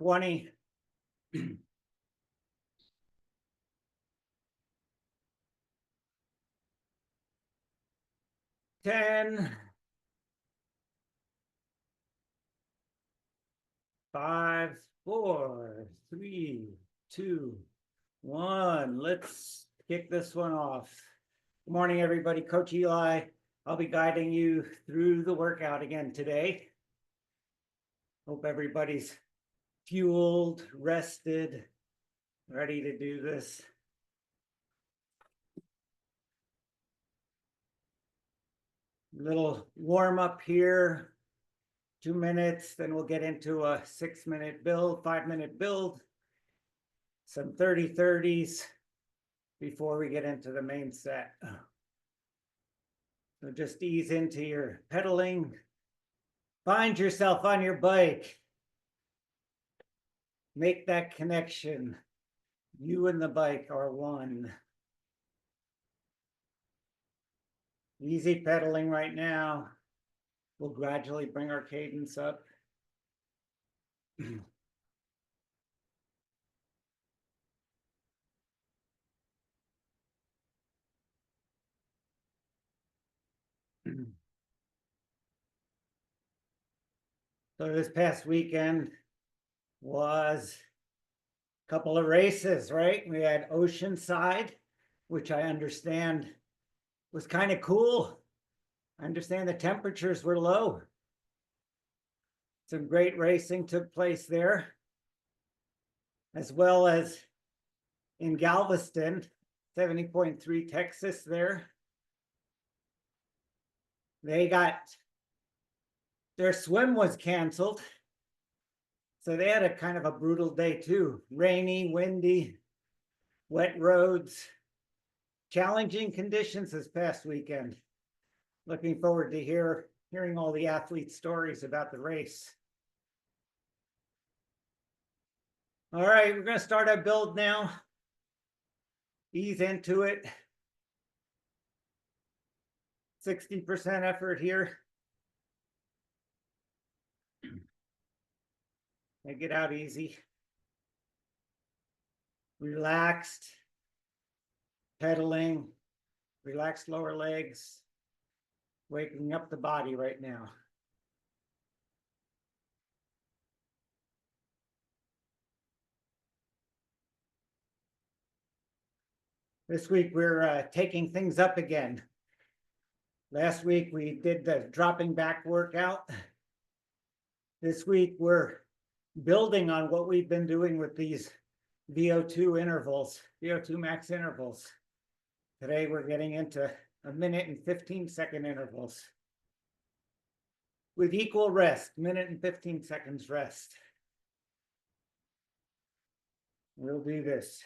20. 10, 5, 4, 3, 2, 1. Let's kick this one off. Good morning, everybody. Coach Eli. I'll be guiding you through the workout again today. Hope everybody's fueled, rested, ready to do this. Little warm up here, 2 minutes, then we'll get into a 6-minute build, 5-minute build, some 30-30s before we get into the main set. So just ease into your pedaling. Find yourself on your bike. Make that connection. You and the bike are one. Easy pedaling right now. We'll gradually bring our cadence up. So this past weekend was a couple of races, right? We had Oceanside, which I understand was kind of cool. I understand the temperatures were low. Some great racing took place there, as well as in Galveston, 70.3 Texas there. Their swim was canceled. So they had a kind of a brutal day too. Rainy, windy, wet roads, challenging conditions this past weekend. Looking forward to hearing all the athletes' stories about the race. All right, we're going to start our build now. Ease into it. 60% effort here. Make it out easy. Relaxed. Pedaling. Relaxed lower legs. Waking up the body right now. This week we're taking things up again. Last week we did the dropping back workout. This week we're building on what we've been doing with these Vo2 intervals, Vo2 max intervals. Today we're getting into 1-minute and 15-second intervals with equal rest, 1-minute and 15 seconds rest. We'll do this.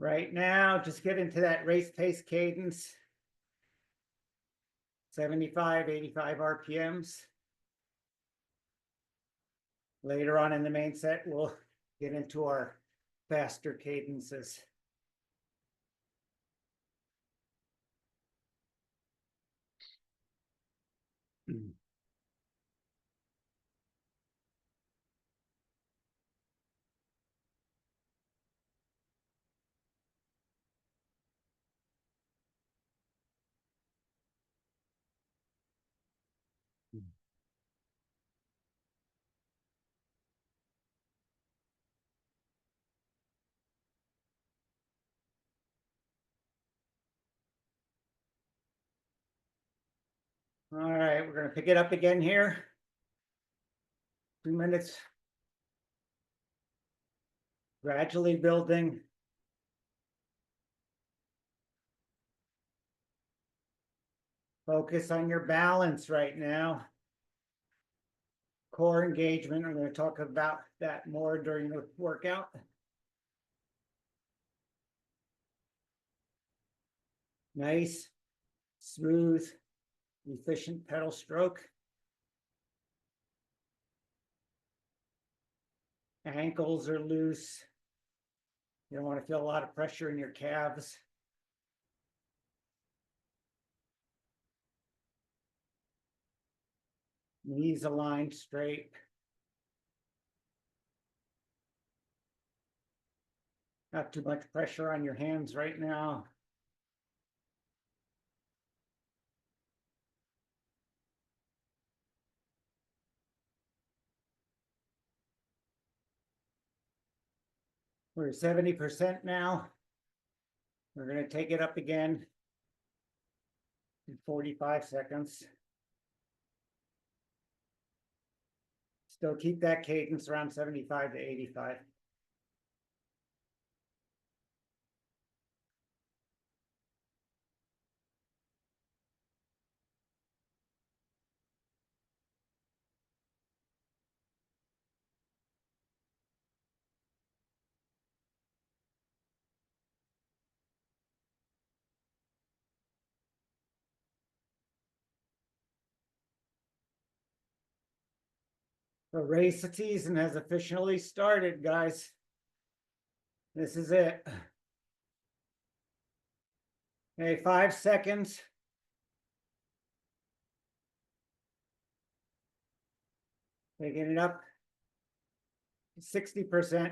Right now, just get into that race pace cadence. 75, 85 RPMs. Later on in the main set, we'll get into our faster cadences. All right, we're going to pick it up again here. 2 minutes. Gradually building. Focus on your balance right now. Core engagement, I'm going to talk about that more during the workout. Nice, smooth, efficient pedal stroke. Ankles are loose. You don't want to feel a lot of pressure in your calves. Knees aligned straight. Not too much pressure on your hands right now. We're 70% now. We're going to take it up again in 45 seconds. Still keep that cadence around 75 to 85. The race season has officially started, guys. This is it. Okay, 5 seconds. Taking it up 60%.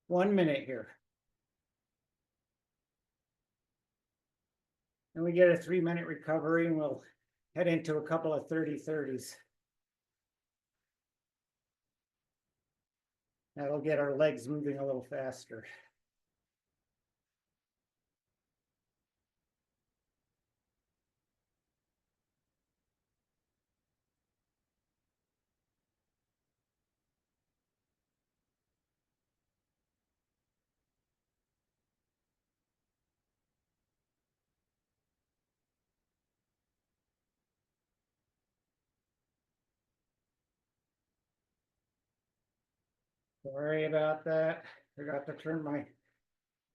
1 minute here. And we get a 3-minute recovery, and we'll head into a couple of 30-30s. That'll get our legs moving a little faster. Sorry about that. Forgot to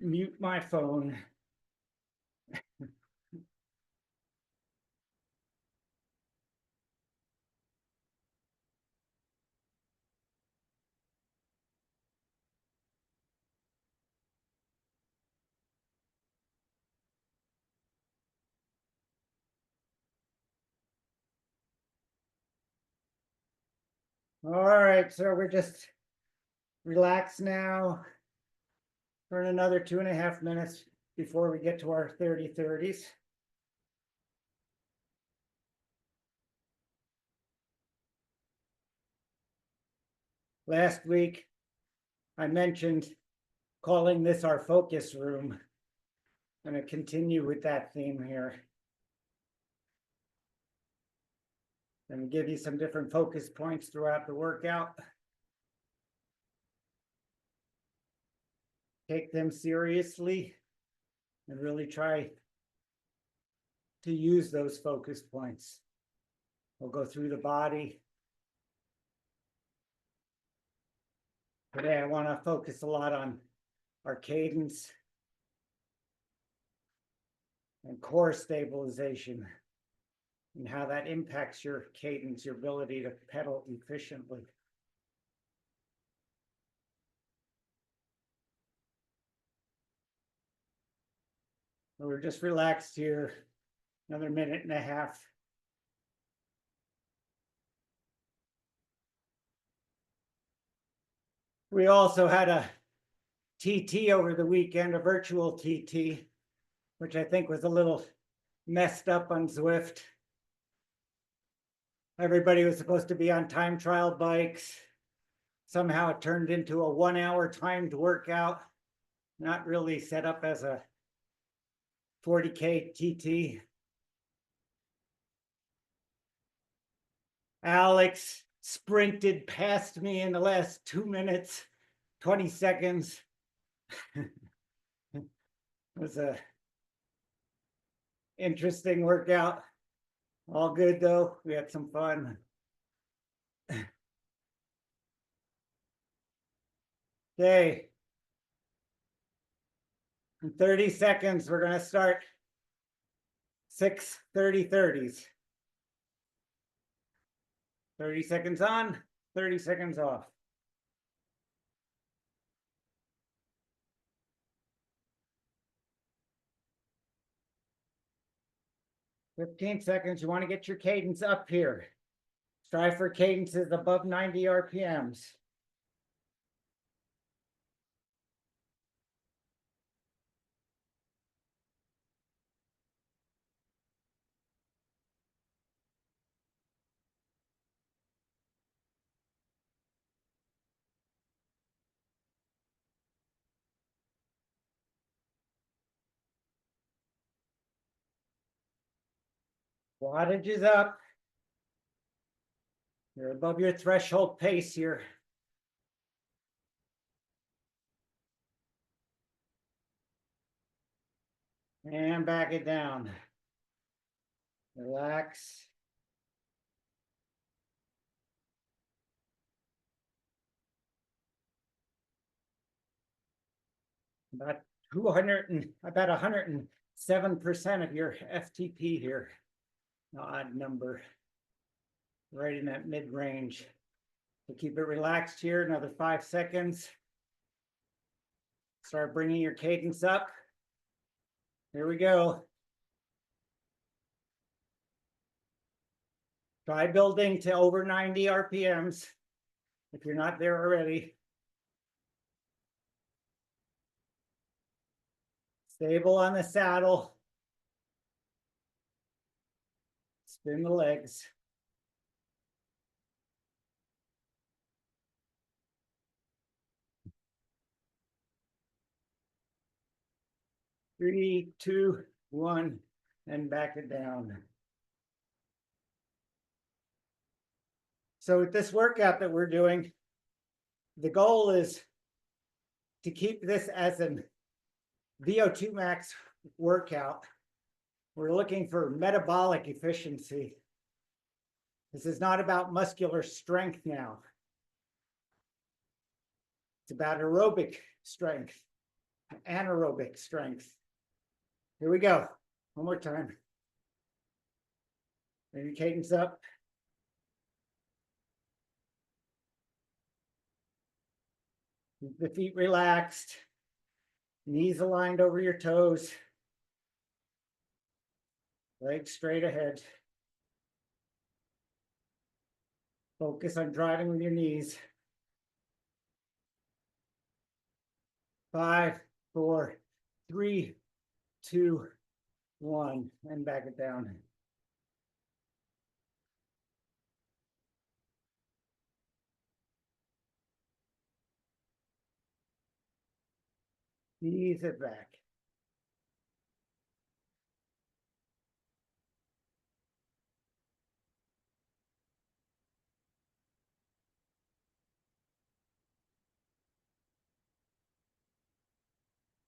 mute my phone. All right, so we're just relaxed now for another 2.5 minutes before we get to our 30-30s. Last week, I mentioned calling this our focus room. I'm going to continue with that theme here. And give you some different focus points throughout the workout. Take them seriously and really try to use those focus points. We'll go through the body. Today, I want to focus a lot on our cadence and core stabilization and how that impacts your cadence, your ability to pedal efficiently. We're just relaxed here, another 1.5 minutes. We also had a TT over the weekend, a virtual TT, which I think was a little messed up on Zwift. Everybody was supposed to be on time trial bikes. Somehow it turned into a 1-hour timed workout, not really set up as a 40K TT. Alex sprinted past me in the last 2 minutes, 20 seconds. It was a interesting workout. All good though. We had some fun. Okay. In 30 seconds, we're going to start 6 30-30s. 30 seconds on, 30 seconds off. 15 seconds. You want to get your cadence up here. Strive for cadences above 90 RPMs. Wattage is up. You're above your threshold pace here. And back it down. Relax. About 107% of your FTP here. Odd number. Right in that mid-range. So keep it relaxed here, another 5 seconds. Start bringing your cadence up. Here we go. Try building to over 90 RPMs if you're not there already. Stable on the saddle. Spin the legs. 3, 2, 1, and back it down. So with this workout that we're doing, the goal is to keep this as an VO2 max workout. We're looking for metabolic efficiency. This is not about muscular strength now. It's about aerobic strength, anaerobic strength. Here we go. One more time. Bring your cadence up. Keep the feet relaxed. Knees aligned over your toes. Legs straight ahead. Focus on driving with your knees. 5, 4, 3, 2, 1, and back it down. Ease it back.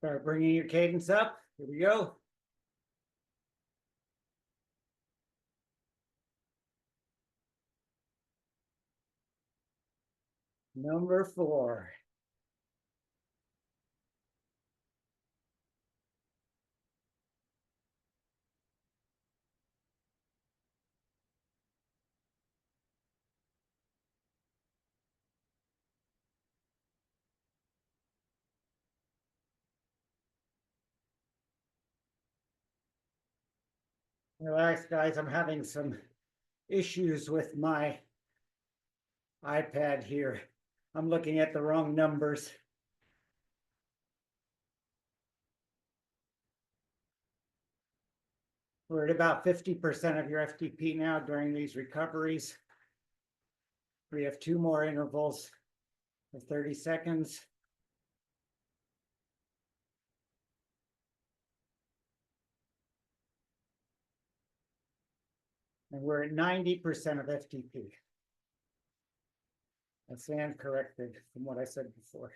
Start bringing your cadence up. Here we go. Number 4. Relax, guys. I'm having some issues with my iPad here. I'm looking at the wrong numbers. We're at about 50% of your FTP now during these recoveries. We have 2 more intervals of 30 seconds. And we're at 90% of FTP. I stand corrected from what I said before.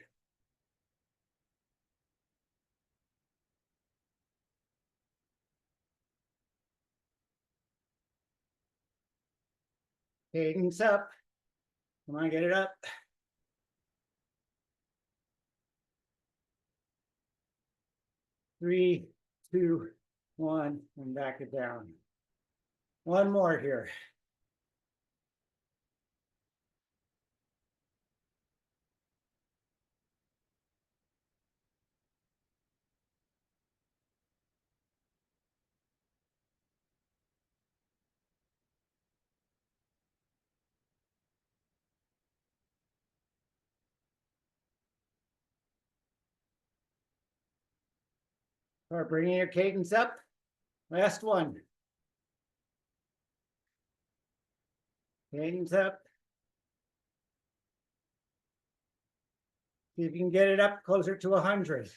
Cadence up. Come on, get it up. 3, 2, 1, and back it down. One more here. Start bringing your cadence up. Last one. Cadence up. See if you can get it up closer to 100.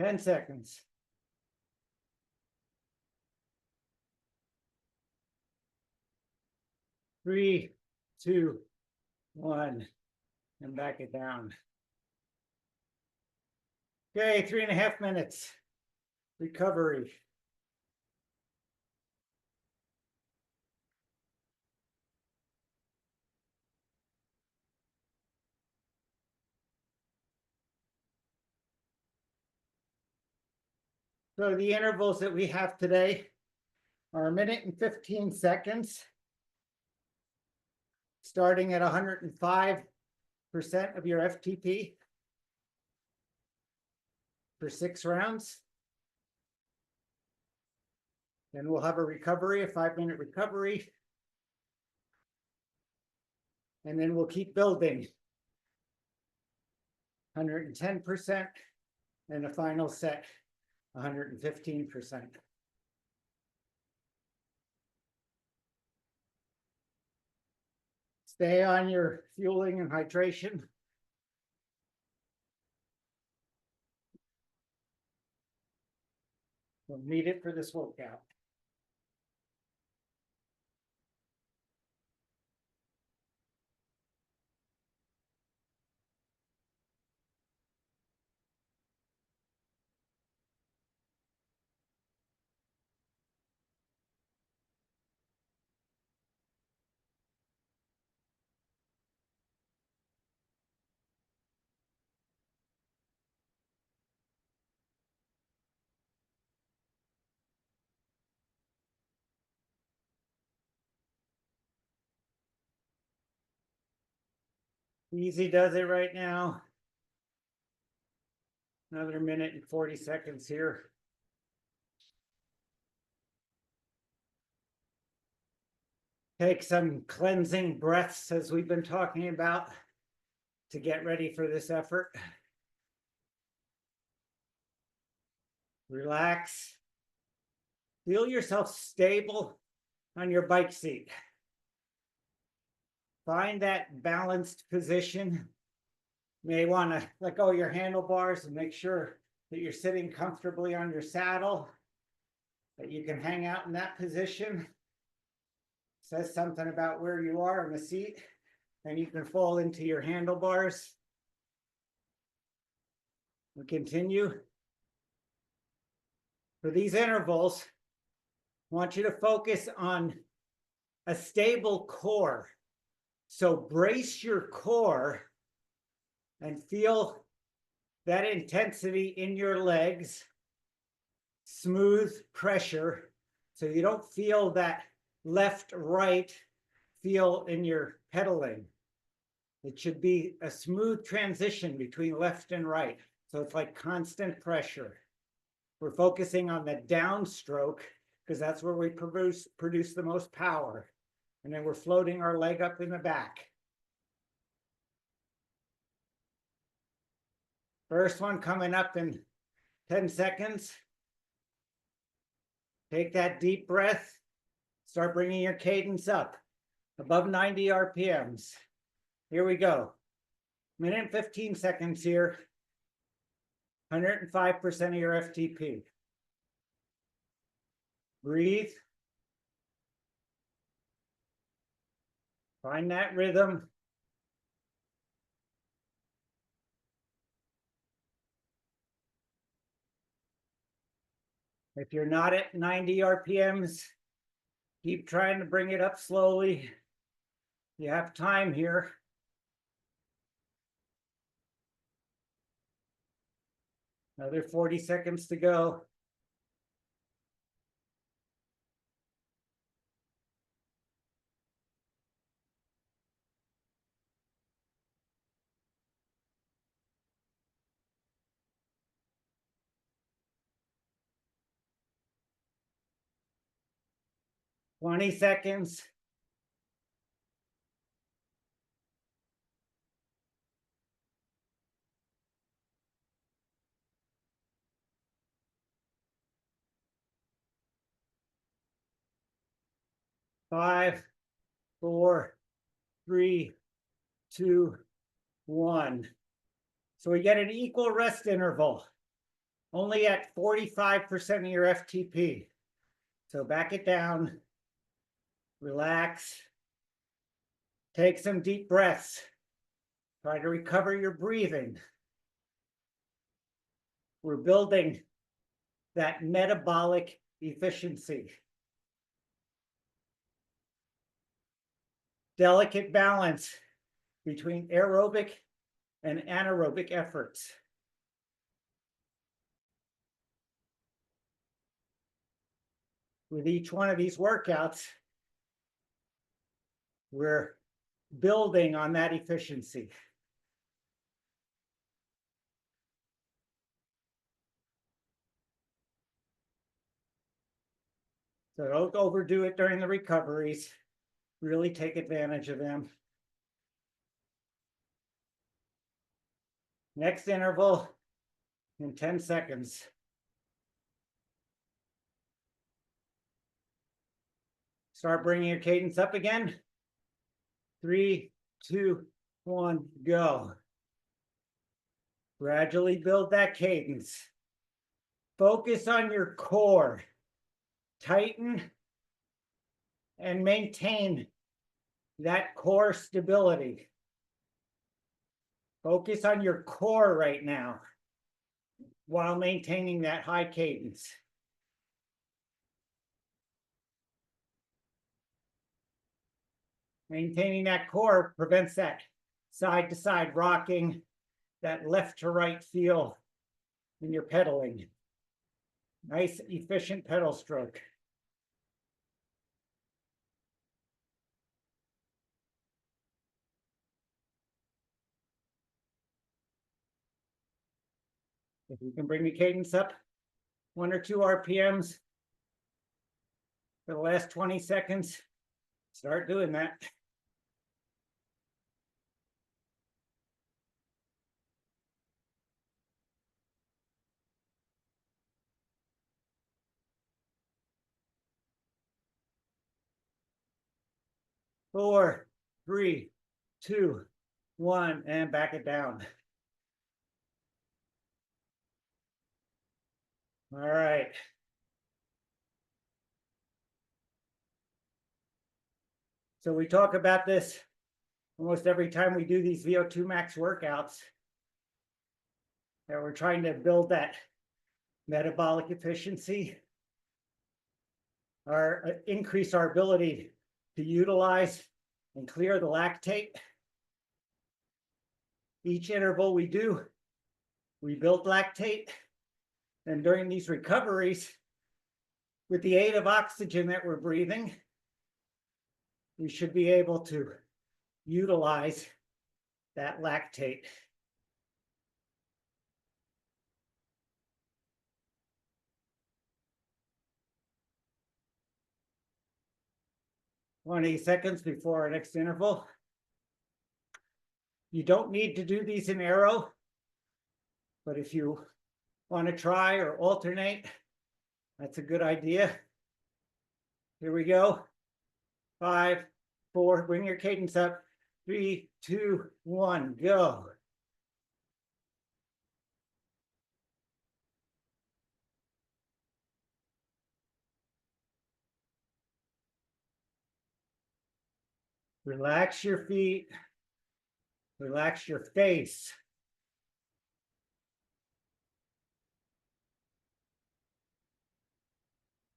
10 seconds. 3, 2, 1, and back it down. Okay, 3.5 minutes. Recovery. So the intervals that we have today are 1 minute and 15 seconds, starting at 105% of your FTP for 6 rounds. Then we'll have a recovery, a 5-minute recovery. And then we'll keep building. 110% and a final set, 115%. Stay on your fueling and hydration. We'll need it for this workout. Easy does it right now. Another 1 minute and 40 seconds here. Take some cleansing breaths as we've been talking about to get ready for this effort. Relax. Feel yourself stable on your bike seat. Find that balanced position. You may want to let go of your handlebars and make sure that you're sitting comfortably on your saddle, that you can hang out in that position. Says something about where you are on the seat, and you can fall into your handlebars. We continue. For these intervals, I want you to focus on a stable core. So brace your core and feel that intensity in your legs, smooth pressure, so you don't feel that left-right feel in your pedaling. It should be a smooth transition between left and right. So it's like constant pressure. We're focusing on the downstroke because that's where we produce the most power. And then we're floating our leg up in the back. First one coming up in 10 seconds. Take that deep breath. Start bringing your cadence up above 90 RPMs. Here we go. 1 minute and 15 seconds here. 105% of your FTP. Breathe. Find that rhythm. If you're not at 90 RPMs, keep trying to bring it up slowly. You have time here. Another 40 seconds to go. Twenty seconds. 5, 4, 3, 2, 1. So we get an equal rest interval, only at 45% of your FTP. So back it down, relax, take some deep breaths, try to recover your breathing. We're building that metabolic efficiency. Delicate balance between aerobic and anaerobic efforts. With each one of these workouts, we're building on that efficiency. So don't overdo it during the recoveries. Really take advantage of them. Next interval in 10 seconds. Start bringing your cadence up again. 3, 2, 1, go. Gradually build that cadence. Focus on your core. Tighten and maintain that core stability. Focus on your core right now while maintaining that high cadence. Maintaining that core prevents that side to side rocking, that left to right feel when you're pedaling. Nice, efficient pedal stroke. If you can bring the cadence up 1 or 2 RPMs for the last 20 seconds, start doing that. Four, 3, 2, 1, and back it down. All right. So we talk about this almost every time we do these VO2 max workouts, that we're trying to build that metabolic efficiency, increase our ability to utilize and clear the lactate. Each interval we do, we build lactate. And during these recoveries, with the aid of oxygen that we're breathing, we should be able to utilize that lactate. "20 seconds before our next interval." You don't need to do these in aero, but if you want to try or alternate, that's a good idea. Here we go. 5, 4, bring your cadence up. 3, 2, 1, go. Relax your feet. Relax your face.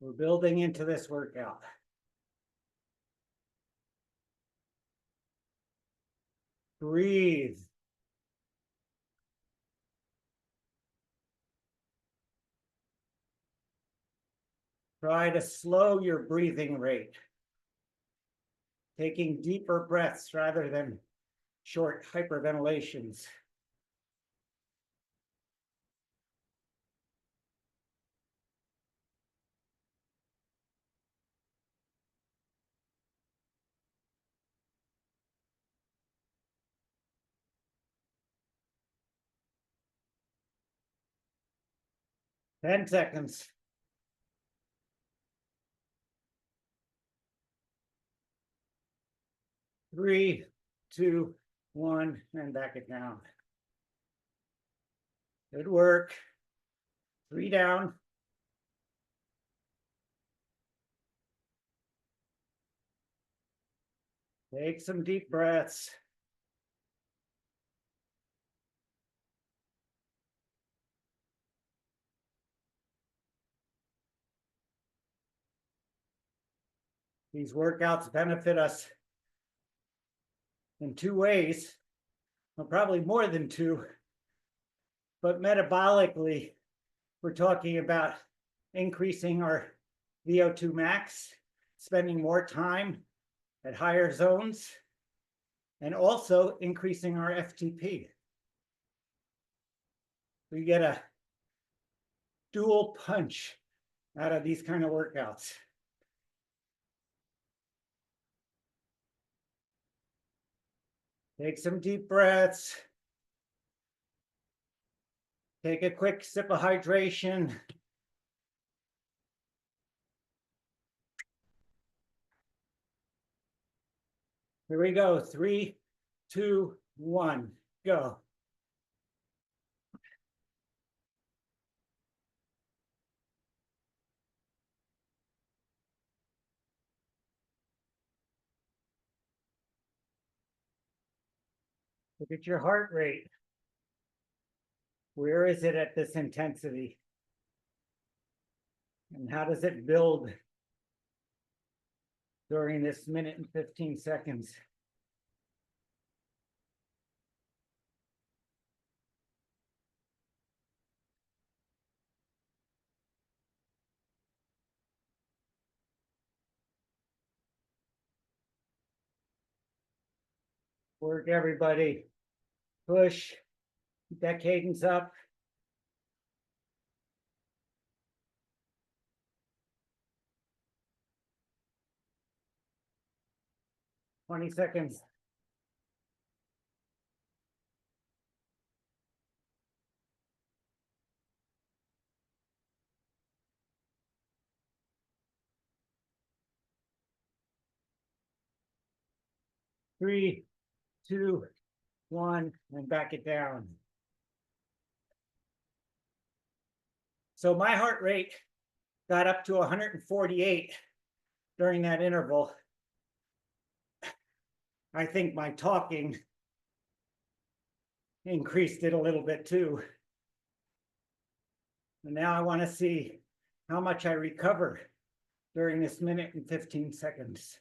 We're building into this workout. Breathe. Try to slow your breathing rate, taking deeper breaths rather than short hyperventilations. Ten seconds. 3, 2, 1, and back it down. Good work. 3 down. Take some deep breaths. These workouts benefit us in 2 ways, well, probably more than 2, but metabolically, we're talking about increasing our VO2 max, spending more time at higher zones, and also increasing our FTP. We get a dual punch out of these kind of workouts. Take some deep breaths. Take a quick sip of hydration. Here we go. 3, 2, 1, go. Look at your heart rate. Where is it at this intensity? And how does it build during this minute and 15 seconds? Work, everybody. Push. Keep that cadence up. Twenty seconds. Three, 2, 1, and back it down. So my heart rate got up to 148 during that interval. I think my talking increased it a little bit too. And now I want to see how much I recover during this minute and 15 seconds.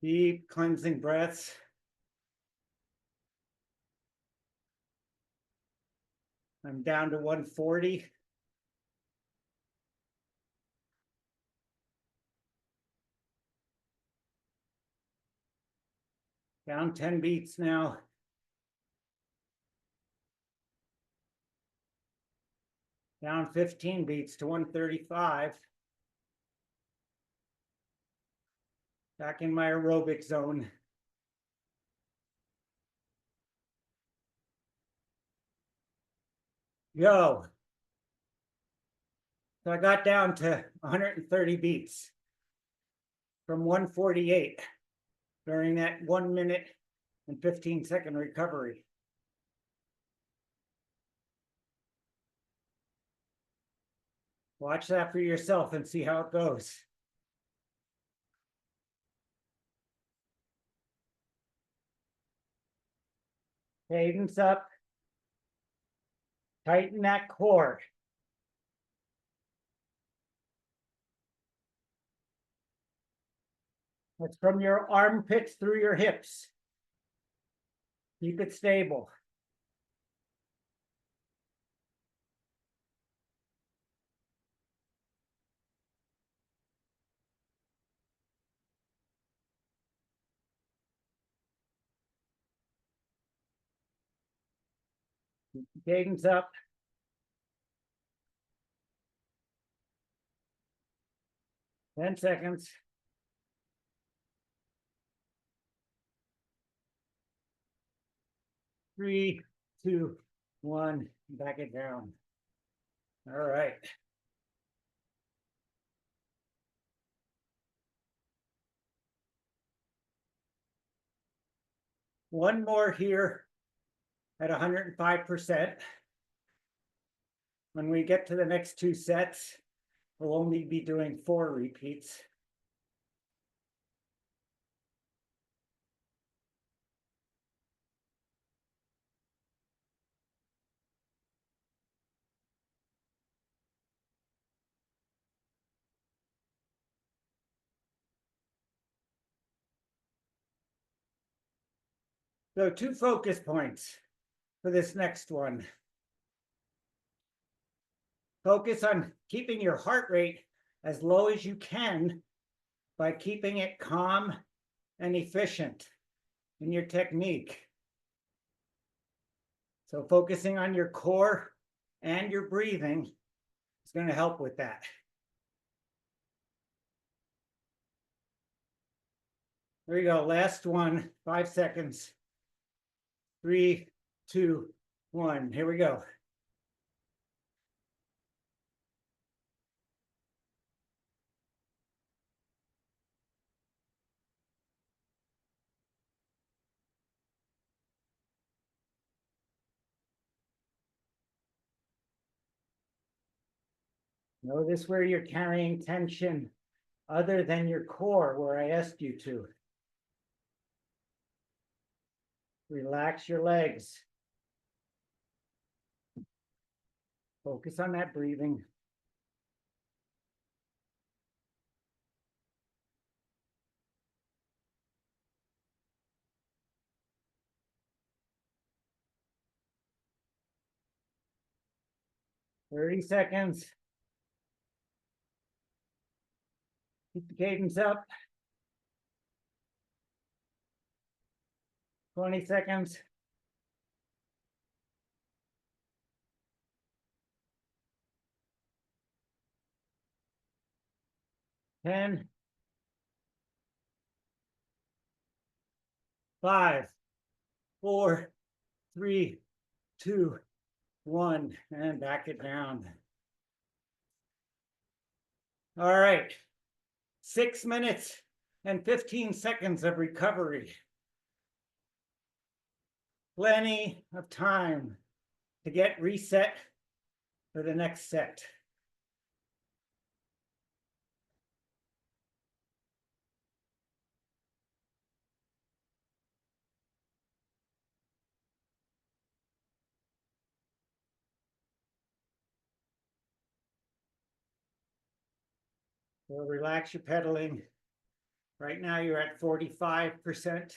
Deep cleansing breaths. I'm down to 140. Down 10 beats now. Down 15 beats to 135. Back in my aerobic zone. Go. So I got down to 130 beats from 148 during that 1 minute and 15-second recovery. Watch that for yourself and see how it goes. Cadence up. Tighten that core. That's from your armpits through your hips. Keep it stable. Keep the cadence up. 10 seconds. 3, 2, 1, back it down. All right. One more here at 105%. When we get to the next 2 sets, we'll only be doing 4 repeats. So 2 focus points for this next one. Focus on keeping your heart rate as low as you can by keeping it calm and efficient in your technique. So focusing on your core and your breathing is going to help with that. There you go. Last one, 5 seconds. 3, 2, 1. Here we go. Notice where you're carrying tension other than your core, where I asked you to. Relax your legs. Focus on that breathing. Thirty seconds. Keep the cadence up. 20 seconds. 10, 5, 4, 3, 2, 1, and back it down. All right, 6 minutes and 15 seconds of recovery. Plenty of time to get reset for the next set. So relax your pedaling. Right now you're at 45%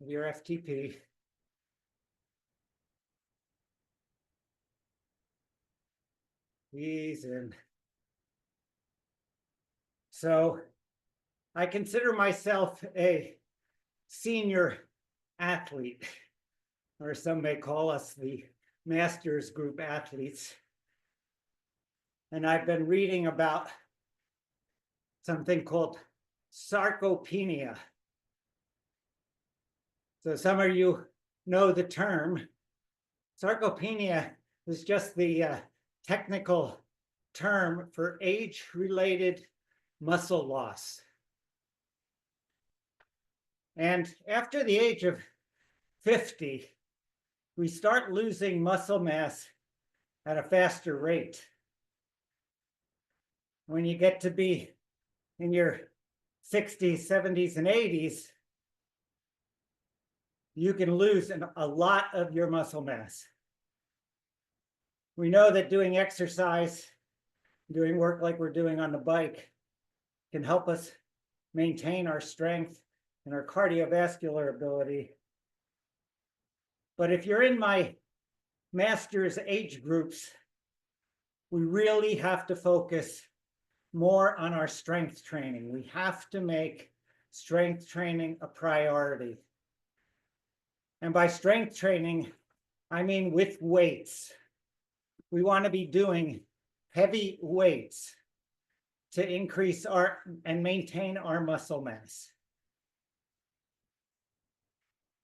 of your FTP. Ease in. So I consider myself a senior athlete, or some may call us the Masters Group athletes. And I've been reading about something called sarcopenia. So some of you know the term. Sarcopenia is just the technical term for age-related muscle loss. And after the age of 50, we start losing muscle mass at a faster rate. When you get to be in your 60s, 70s, and 80s, you can lose a lot of your muscle mass. We know that doing exercise, doing work like we're doing on the bike, can help us maintain our strength and our cardiovascular ability. But if you're in my master's age groups, we really have to focus more on our strength training. We have to make strength training a priority. And by strength training, I mean with weights. We want to be doing heavy weights to increase our and maintain our muscle mass.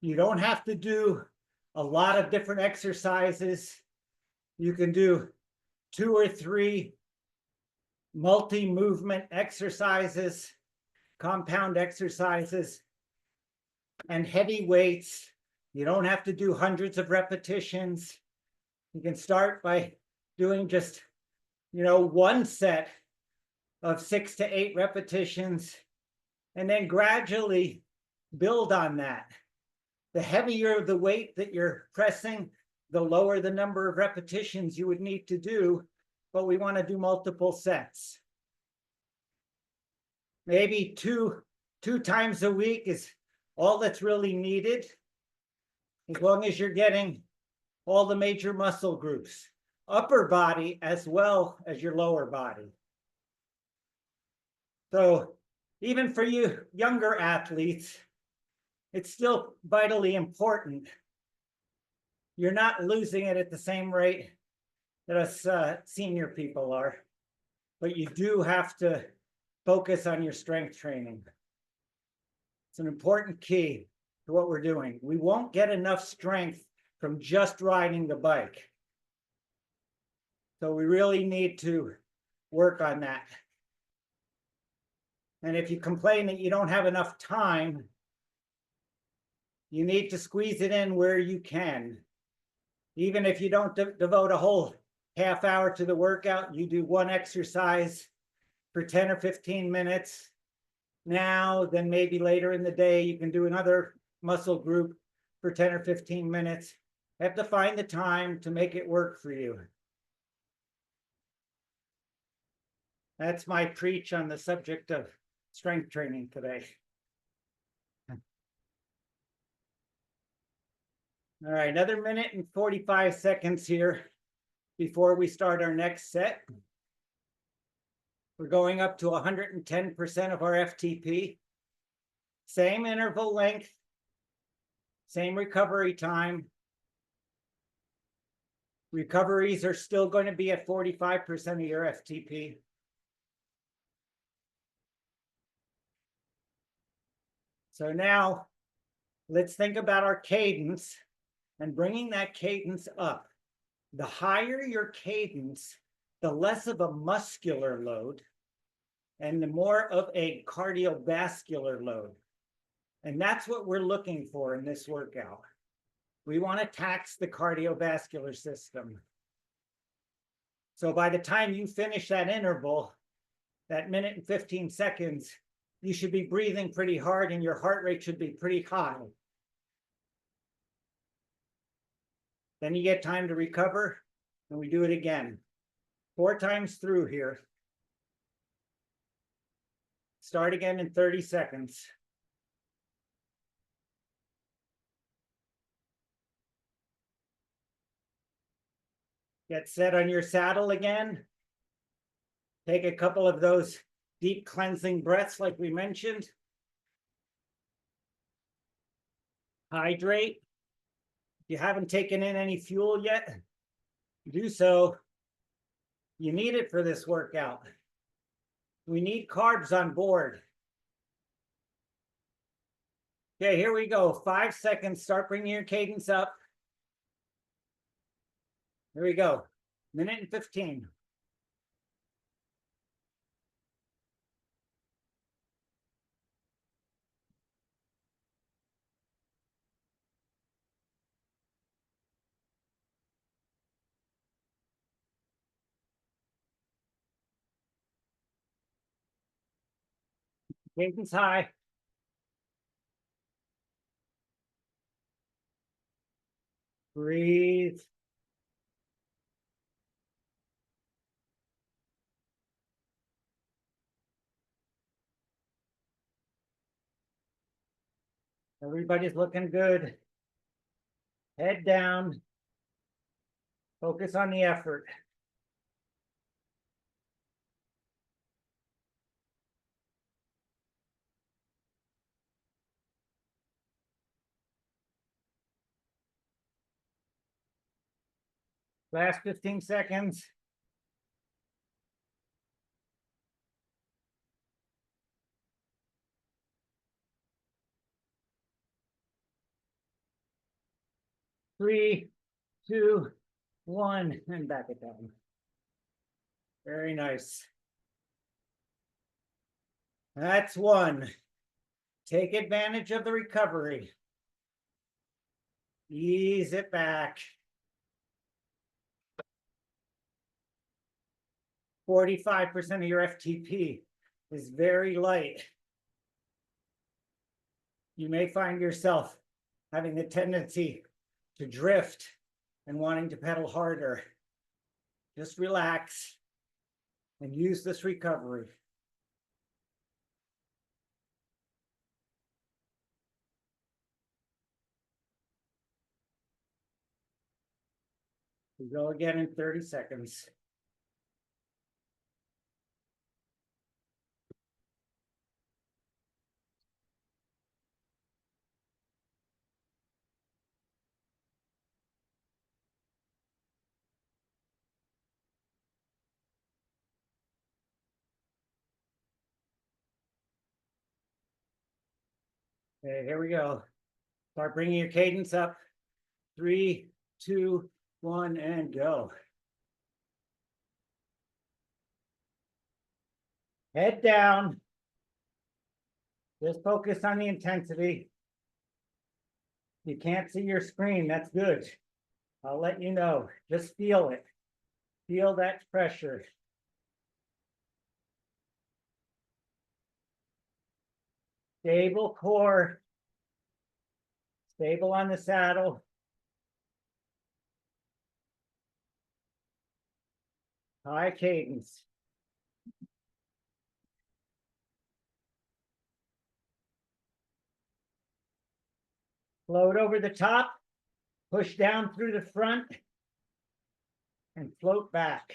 You don't have to do a lot of different exercises. You can do 2 or 3 multi-movement exercises, compound exercises, and heavy weights. You don't have to do hundreds of repetitions. You can start by doing just, one set of 6 to 8 repetitions, and then gradually build on that. The heavier the weight that you're pressing, the lower the number of repetitions you would need to do, but we want to do multiple sets. Maybe two times a week is all that's really needed, as long as you're getting all the major muscle groups, upper body as well as your lower body. So even for you younger athletes, it's still vitally important. You're not losing it at the same rate that us senior people are, but you do have to focus on your strength training. It's an important key to what we're doing. We won't get enough strength from just riding the bike. So we really need to work on that. And if you complain that you don't have enough time, you need to squeeze it in where you can. Even if you don't devote a whole half hour to the workout, you do one exercise for 10 or 15 minutes. Now, then maybe later in the day, you can do another muscle group for 10 or 15 minutes. You have to find the time to make it work for you. That's my preach on the subject of strength training today. All right, another minute and 45 seconds here before we start our next set. We're going up to 110% of our FTP. Same interval length, same recovery time. Recoveries are still going to be at 45% of your FTP. So now let's think about our cadence and bringing that cadence up. The higher your cadence, the less of a muscular load and the more of a cardiovascular load. And that's what we're looking for in this workout. We want to tax the cardiovascular system. So by the time you finish that interval, that minute and 15 seconds, you should be breathing pretty hard and your heart rate should be pretty high. Then you get time to recover and we do it again. 4 times through here. Start again in 30 seconds. Get set on your saddle again. Take a couple of those deep cleansing breaths like we mentioned. Hydrate. If you haven't taken in any fuel yet, do so. You need it for this workout. We need carbs on board. Okay, here we go. 5 seconds. Start bringing your cadence up. Here we go. Minute and 15. Cadence high. Breathe. Everybody's looking good. Head down. Focus on the effort. Last 15 seconds. 3, 2, 1, and back it down. Very nice. That's one. Take advantage of the recovery. Ease it back. 45% of your FTP is very light. You may find yourself having the tendency to drift and wanting to pedal harder. Just relax and use this recovery. We go again in 30 seconds. Okay, here we go. Start bringing your cadence up. 3, 2, 1, and go. Head down. Just focus on the intensity. You can't see your screen, that's good. I'll let you know. Just feel it. Feel that pressure. Stable core. Stable on the saddle. High cadence. Float over the top. Push down through the front. And float back.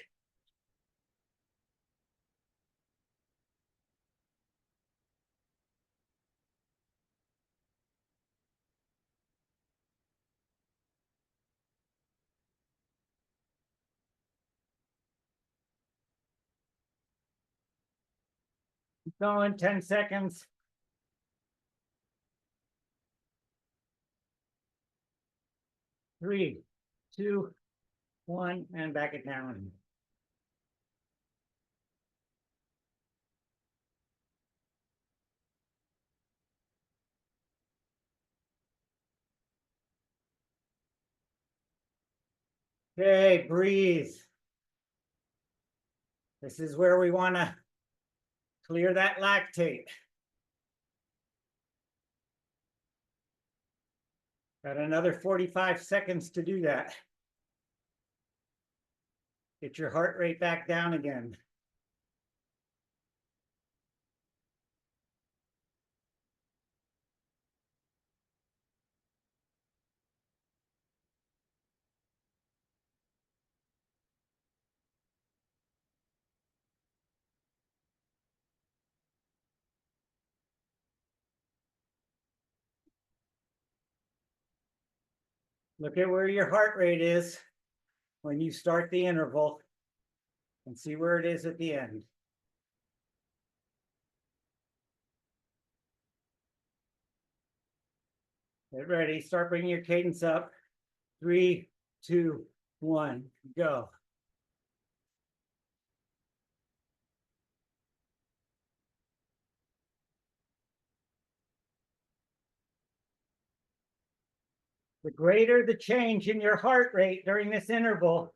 Keep going, 10 seconds. 3, 2, 1, and back it down. Okay, breathe. This is where we want to clear that lactate. Got another 45 seconds to do that. Get your heart rate back down again. Look at where your heart rate is when you start the interval and see where it is at the end. Get ready. Start bringing your cadence up. 3, 2, 1, go. The greater the change in your heart rate during this interval,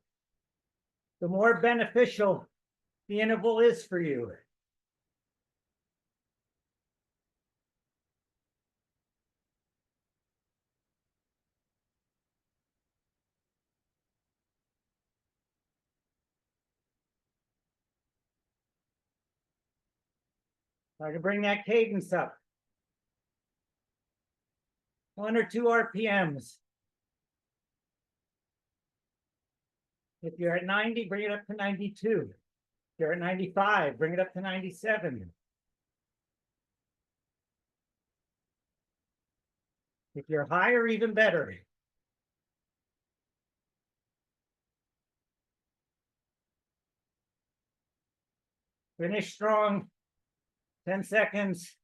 the more beneficial the interval is for you. I can bring that cadence up. 1 or 2 RPMs. If you're at 90, bring it up to 92. If you're at 95, bring it up to 97. If you're higher, even better. Finish strong. 10 seconds.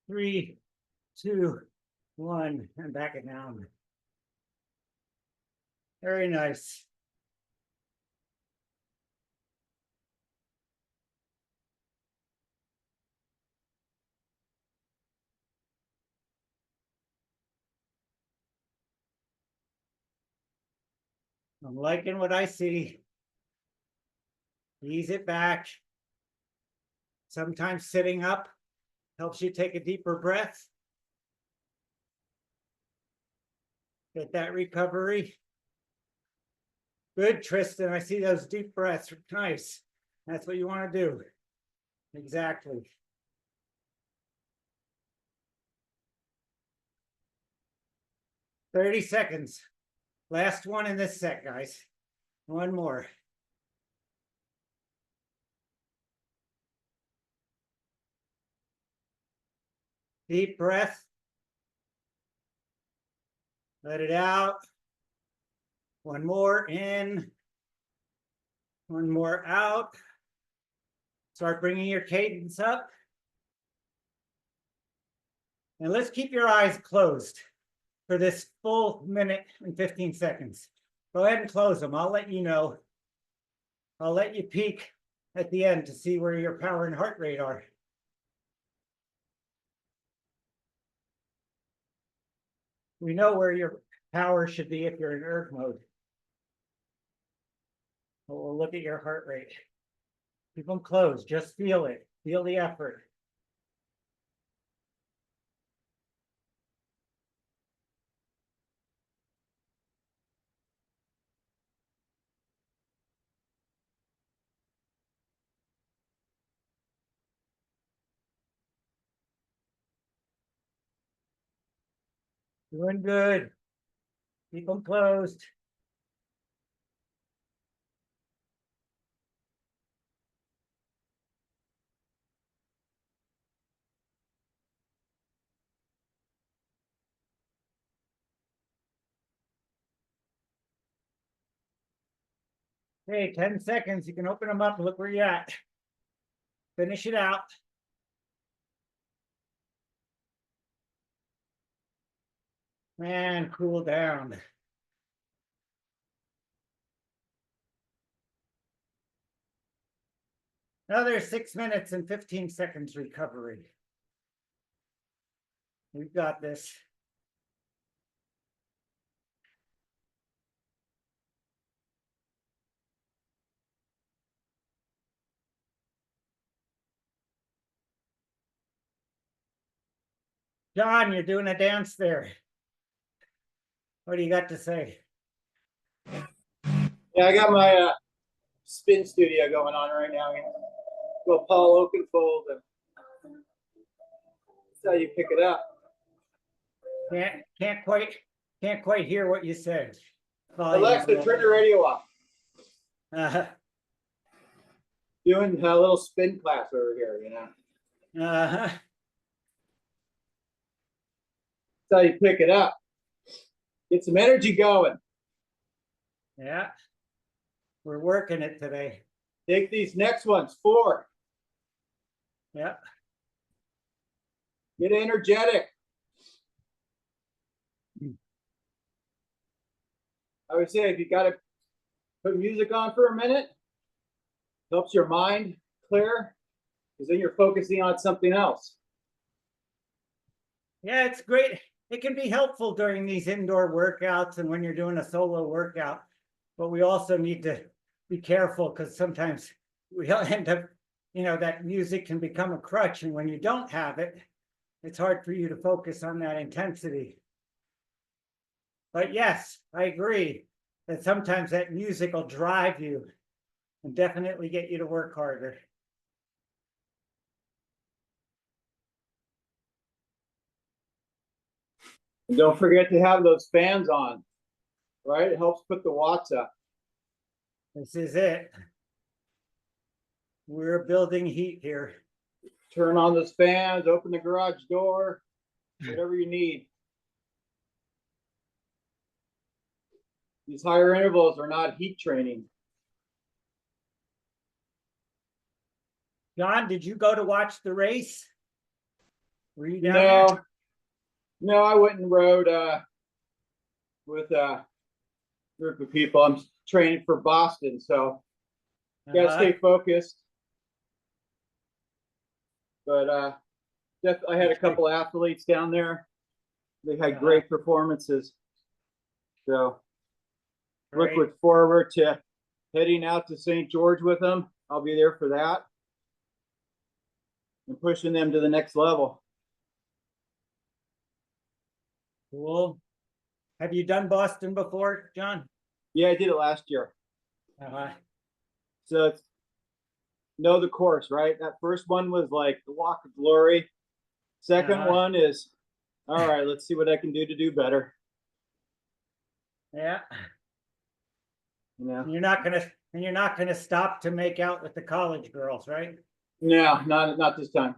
3, 2, 1, and back it down. Very nice. I'm liking what I see. Ease it back. Sometimes sitting up helps you take a deeper breath. Get that recovery. Good, Tristan. I see those deep breaths. Nice. That's what you want to do. Exactly. "30 seconds. Last one in this set, guys. One more. Deep breath. Let it out. One more in. One more out. Start bringing your cadence up. And let's keep your eyes closed for this full minute and 15 seconds. Go ahead and close them. I'll let you know. I'll let you peek at the end to see where your power and heart rate are. We know where your power should be if you're in erg mode. But we'll look at your heart rate. Keep them closed. Just feel it. Feel the effort. Doing good. Keep them closed. Hey, 10 seconds. You can open them up and look where you're at. Finish it out. And cool down. Another 6 minutes and 15 seconds recovery. We've got this. John, you're doing a dance there. What do you got to say? Yeah, I got my spin studio going on right now. Little Paul Oakenfold. That's how you pick it up. Can't quite hear what you said. Alexa, turn the radio off. Doing a little spin class over here, you know. That's how you pick it up. Get some energy going. Yeah, we're working it today. Take these next ones, 4. Yeah. Get energetic. I would say if you got to put music on for a minute, helps your mind clear, because then you're focusing on something else. Yeah, it's great. It can be helpful during these indoor workouts and when you're doing a solo workout, but we also need to be careful because sometimes we end up, that music can become a crutch. And when you don't have it, it's hard for you to focus on that intensity. But yes, I agree that sometimes that music will drive you and definitely get you to work harder. And don't forget to have those fans on, right? It helps put the watts up. This is it. We're building heat here. Turn on those fans, open the garage door, whatever you need. These higher intervals are not heat training. John, did you go to watch the race? Were you down there? No, I went and rode with a group of people. I'm training for Boston, so gotta stay focused. But I had a couple of athletes down there. They had great performances. So looking forward to heading out to St. George with them. I'll be there for that and pushing them to the next level. Cool. Have you done Boston before, John? Yeah, I did it last year. So it's know the course, right? That first one was like the walk of glory. Second one is, all right, let's see what I can do to do better. Yeah. Yeah. You're not gonna stop to make out with the college girls, right? No, not this time.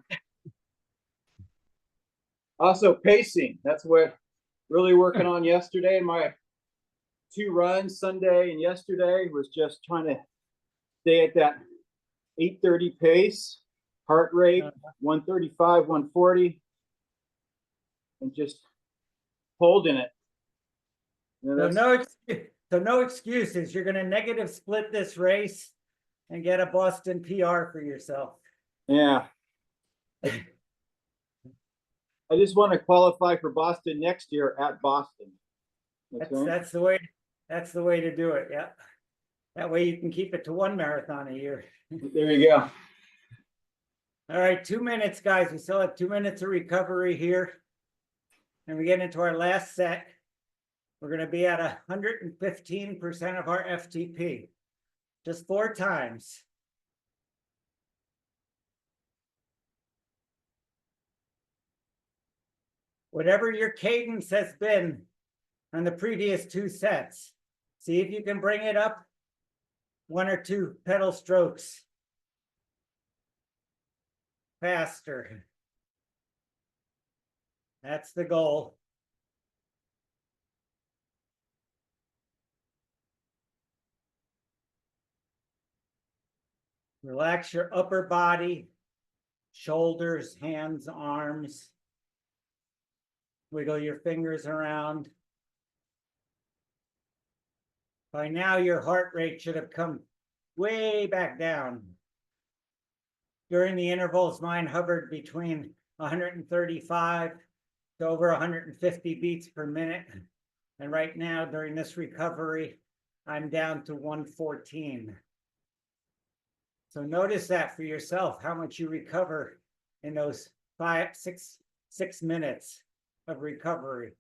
Also pacing. That's what really working on yesterday. My 2 runs Sunday and yesterday was just trying to stay at that 8:30 pace, heart rate 135, 140, and just holding it. So no excuses. You're gonna negative split this race and get a Boston PR for yourself. Yeah. I just want to qualify for Boston next year at Boston. That's the way to do it. Yeah. That way you can keep it to 1 marathon a year. There you go. All right, 2 minutes, guys. We still have 2 minutes of recovery here. And we get into our last set. We're going to be at 115% of our FTP. Just 4 times. Whatever your cadence has been on the previous 2 sets, see if you can bring it up 1 or 2 pedal strokes faster. That's the goal. Relax your upper body, shoulders, hands, arms. Wiggle your fingers around. By now, your heart rate should have come way back down. During the intervals, mine hovered between 135 to over 150 beats per minute. And right now, during this recovery, I'm down to 114. So notice that for yourself, how much you recover in those 6 minutes of recovery.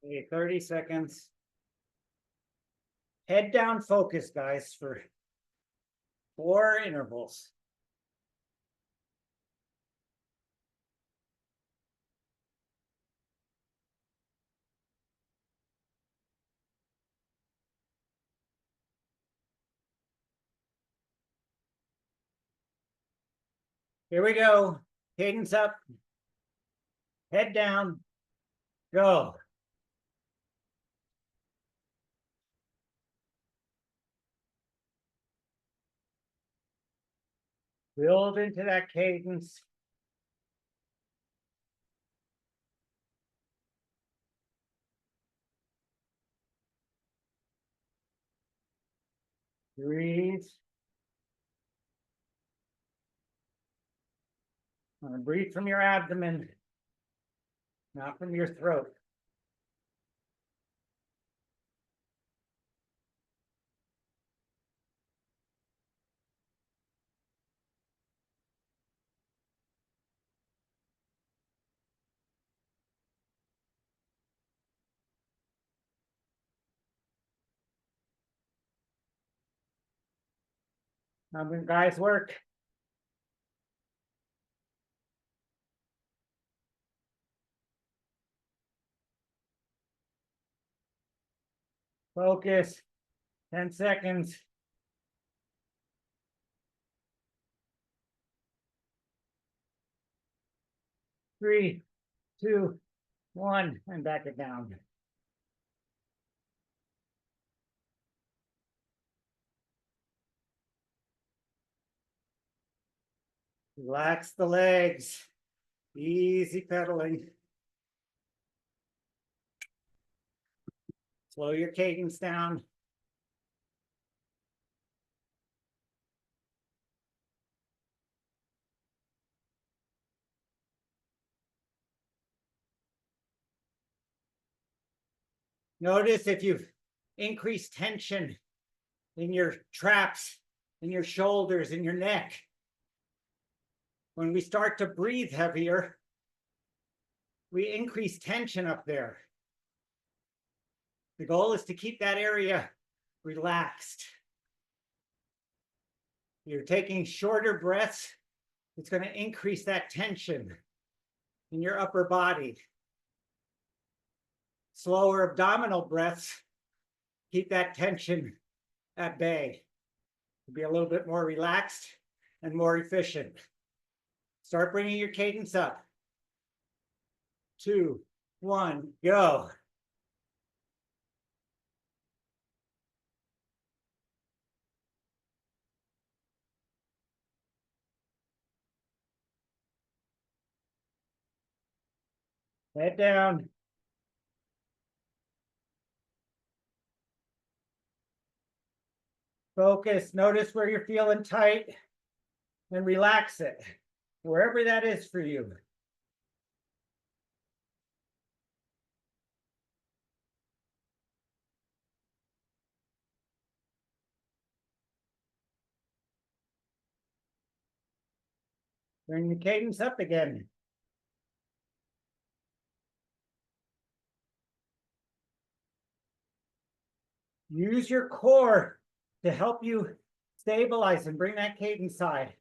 Okay, 30 seconds. Head down focus, guys, for 4 intervals. Here we go. Cadence up. Head down. Go. Build into that cadence. Breathe. Breathe from your abdomen, not from your throat. Now, guys, work. Focus. 10 seconds. 3, 2, 1, and back it down. Relax the legs. Easy pedaling. Slow your cadence down. Notice if you've increased tension in your traps, in your shoulders, in your neck. When we start to breathe heavier, we increase tension up there. The goal is to keep that area relaxed. You're taking shorter breaths. It's going to increase that tension in your upper body. Slower abdominal breaths keep that tension at bay. Be a little bit more relaxed and more efficient. Start bringing your cadence up. 2, 1, go. Head down. Focus. Notice where you're feeling tight and relax it, wherever that is for you. Bring the cadence up again. Use your core to help you stabilize and bring that cadence side.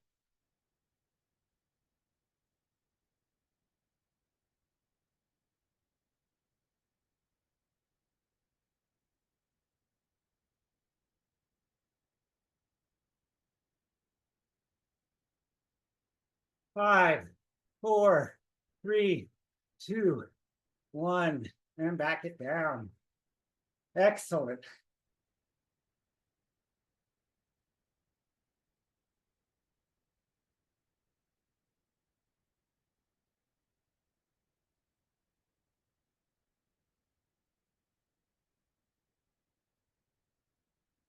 Five, 4, 3, 2, 1, and back it down. Excellent.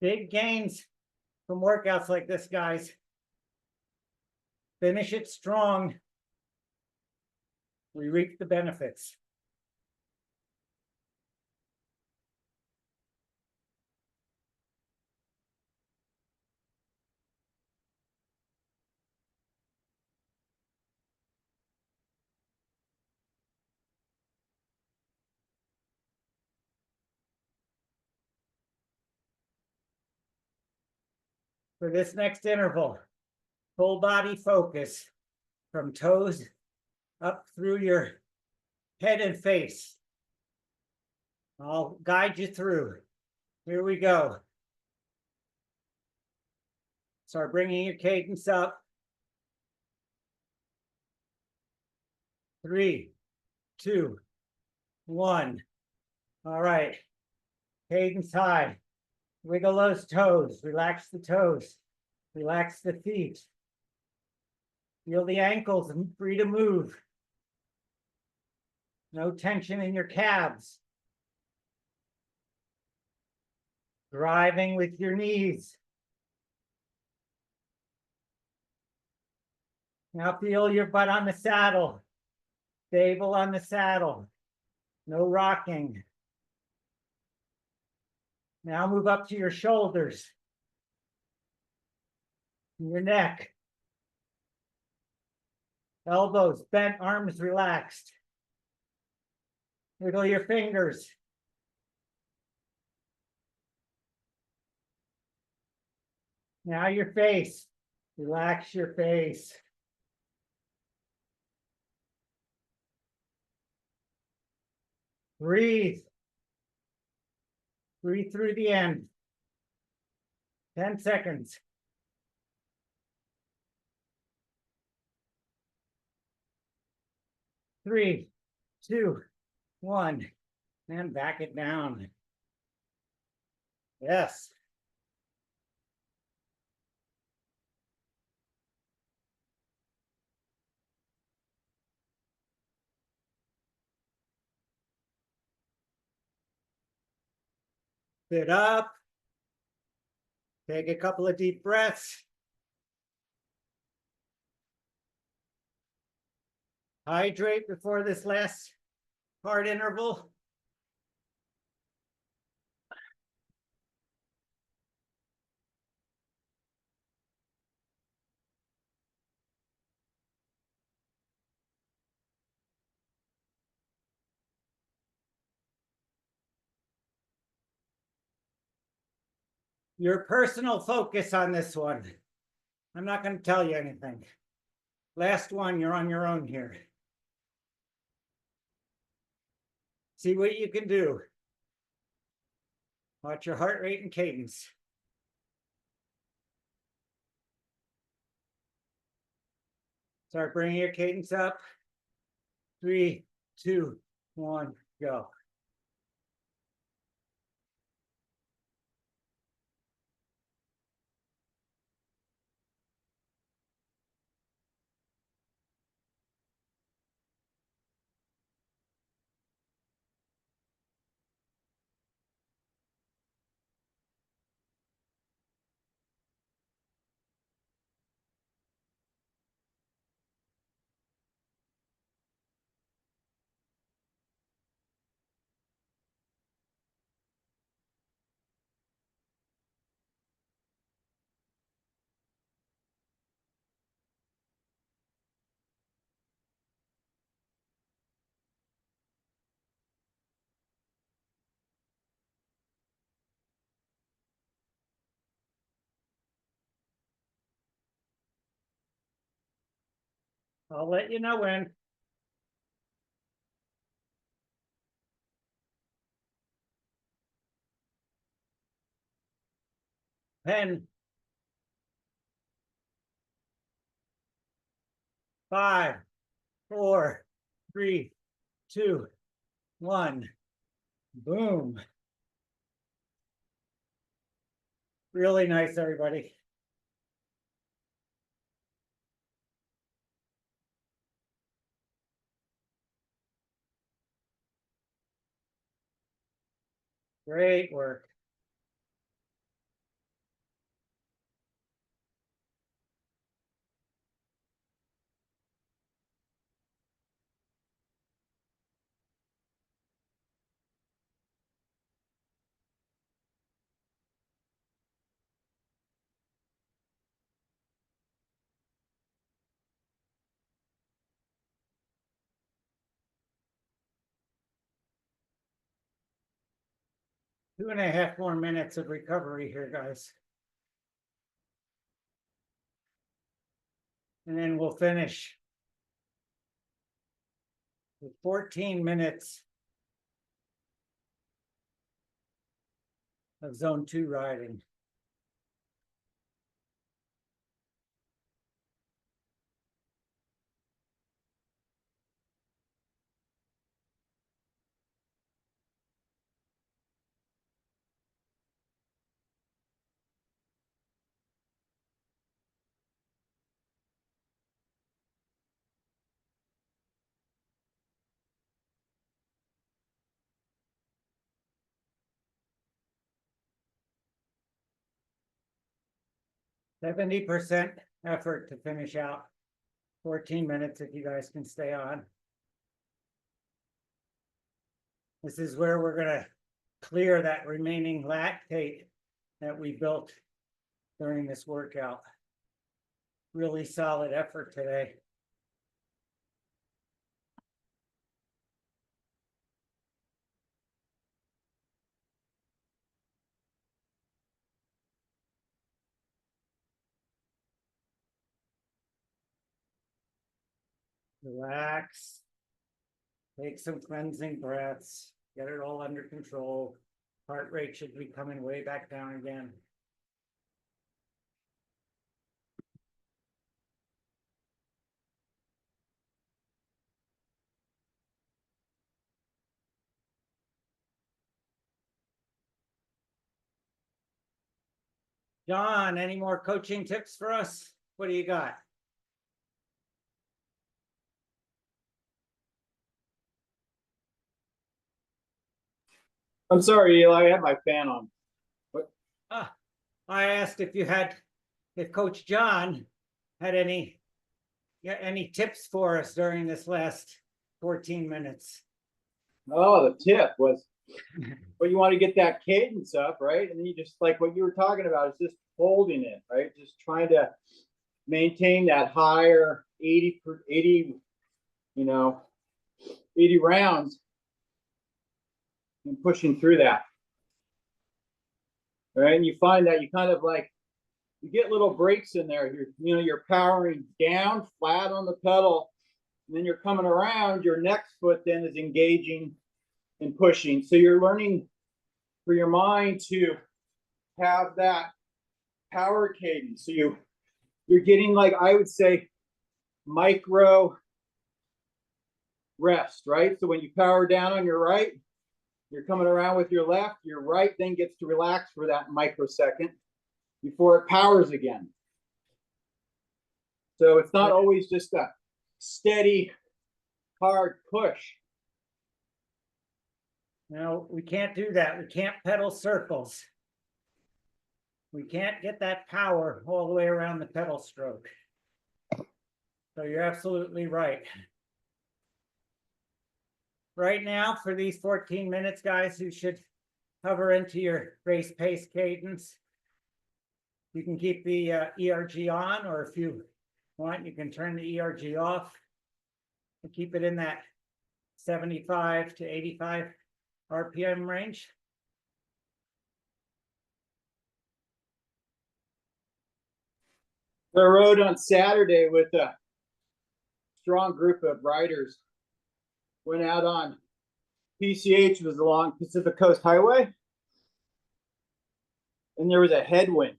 Big gains from workouts like this, guys. Finish it strong. We reap the benefits. For this next interval, full body focus from toes up through your head and face. I'll guide you through. Here we go. Start bringing your cadence up. 3, 2, 1. All right. Cadence high. Wiggle those toes. Relax the toes. Relax the feet. Feel the ankles and free to move. No tension in your calves. Driving with your knees. Now feel your butt on the saddle. Stable on the saddle. No rocking. Now move up to your shoulders. Your neck. Elbows bent, arms relaxed. Wiggle your fingers. Now your face. Relax your face. Breathe. Breathe through the end. 10 seconds. 3, 2, 1, and back it down. Yes. Sit up. Take a couple of deep breaths. Hydrate before this last hard interval. Your personal focus on this one. I'm not going to tell you anything. Last one, you're on your own here. See what you can do. Watch your heart rate and cadence. Start bringing your cadence up. 3, 2, 1, go. I'll let you know when. 10, 5, 4, 3, 2, 1. Boom. Really nice, everybody. Great work. Two and a half more minutes of recovery here, guys. And then we'll finish with 14 minutes of zone 2 riding. %70 effort to finish out 14 minutes if you guys can stay on. This is where we're going to clear that remaining lactate that we built during this workout. Really solid effort today. Relax. Take some cleansing breaths. Get it all under control. Heart rate should be coming way back down again. John, any more coaching tips for us? What do you got? I'm sorry, Eli, I had my fan on. I asked if Coach John had any tips for us during this last 14 minutes. Oh, the tip was, well, you want to get that cadence up, right? And then you just, like what you were talking about, is just holding it, right? Just trying to maintain that higher 80, 80 rounds and pushing through that. Right. And you find that you kind of like, you get little breaks in there. You're powering down flat on the pedal, and then you're coming around, your next foot then is engaging and pushing. So you're learning for your mind to have that power cadence. So you're getting, like, I would say, micro rest, right? So when you power down on your right, you're coming around with your left, your right then gets to relax for that microsecond before it powers again. So it's not always just a steady, hard push. No, we can't do that. We can't pedal circles. We can't get that power all the way around the pedal stroke. So you're absolutely right. Right now, for these 14 minutes, guys, you should hover into your race pace cadence. You can keep the ERG on, or if you want, you can turn the ERG off and keep it in that 75 to 85 RPM range. I rode on Saturday with a strong group of riders. Went out on PCH, was along Pacific Coast Highway, and there was a headwind.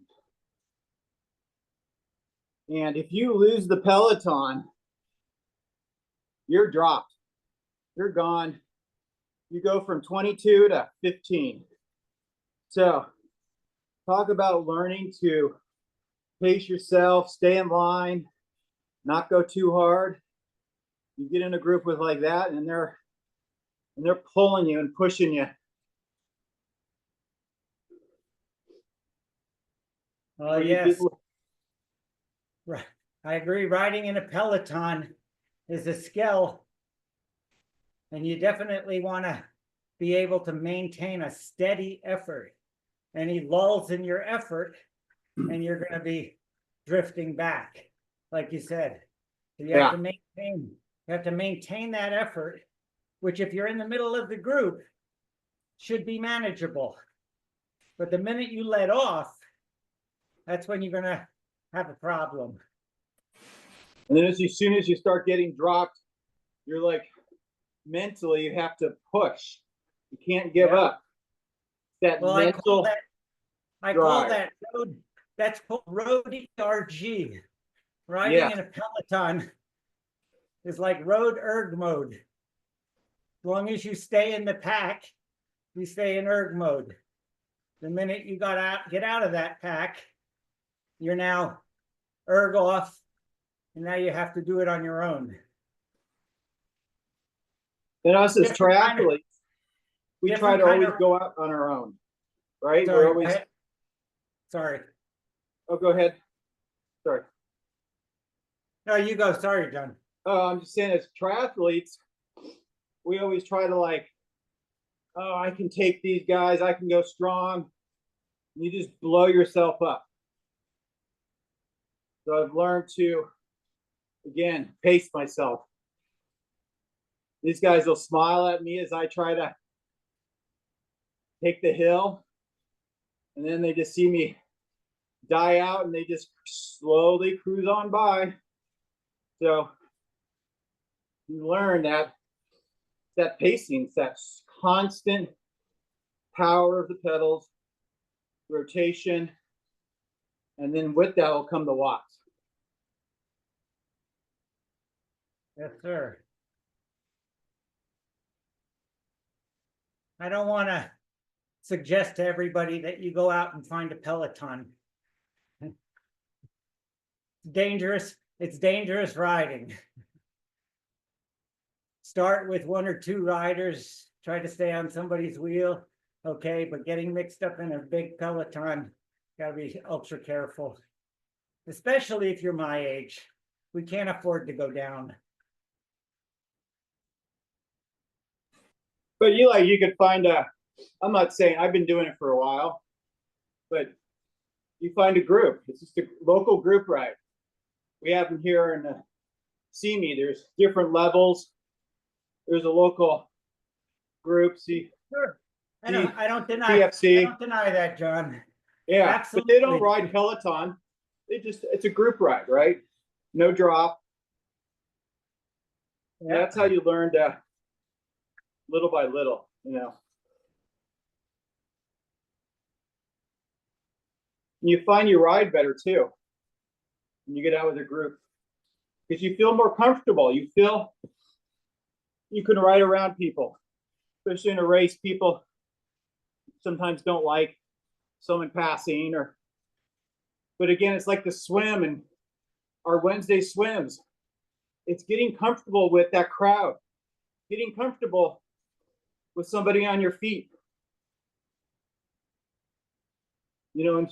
And if you lose the peloton, you're dropped. You're gone. You go from 22 to 15. So talk about learning to pace yourself, stay in line, not go too hard. You get in a group with like that, and they're pulling you and pushing you. Oh, yes. Right. I agree. Riding in a peloton is a skill, and you definitely want to be able to maintain a steady effort. Any lulls in your effort, and you're going to be drifting back, like you said. So you have to maintain that effort, which, if you're in the middle of the group, should be manageable. But the minute you let off, that's when you're going to have a problem. And then as soon as you start getting dropped, you're like, mentally, you have to push. You can't give up. That mental. I call that road. That's called road ERG. Riding in a peloton is like road erg mode. As long as you stay in the pack, you stay in erg mode. The minute you get out of that pack, you're now erg off, and now you have to do it on your own. And us as triathletes, we try to always go out on our own, right? Sorry, we're always. Sorry. Oh, go ahead. Sorry. No, you go. Sorry, John. Oh, I'm just saying, as triathletes, we always try to, like, oh, I can take these guys, I can go strong. You just blow yourself up. So I've learned to, again, pace myself. These guys will smile at me as I try to take the hill, and then they just see me die out, and they just slowly cruise on by. So you learn that pacing, that constant power of the pedals, rotation, and then with that will come the watts. Yes, sir. I don't want to suggest to everybody that you go out and find a Peloton. dangerous. It's dangerous riding. Start with 1 or 2 riders, try to stay on somebody's wheel, okay, but getting mixed up in a big peloton, gotta be ultra careful. Especially if you're my age. We can't afford to go down. But you could find I'm not saying I've been doing it for a while, but you find a group. It's just a local group ride. We have them here in the CME. There's different levels. There's a local group. See, Sure. I don't deny that, John. Yeah, absolutely. But they don't ride Peloton. It's a group ride, right? No drop. Yeah. That's how you learn to little by little, You find you ride better too when you get out with a group because you feel more comfortable. You feel you can ride around people, especially in a race. People sometimes don't like someone passing but again, it's like the swim and our Wednesday swims. It's getting comfortable with that crowd, getting comfortable with somebody on your feet. And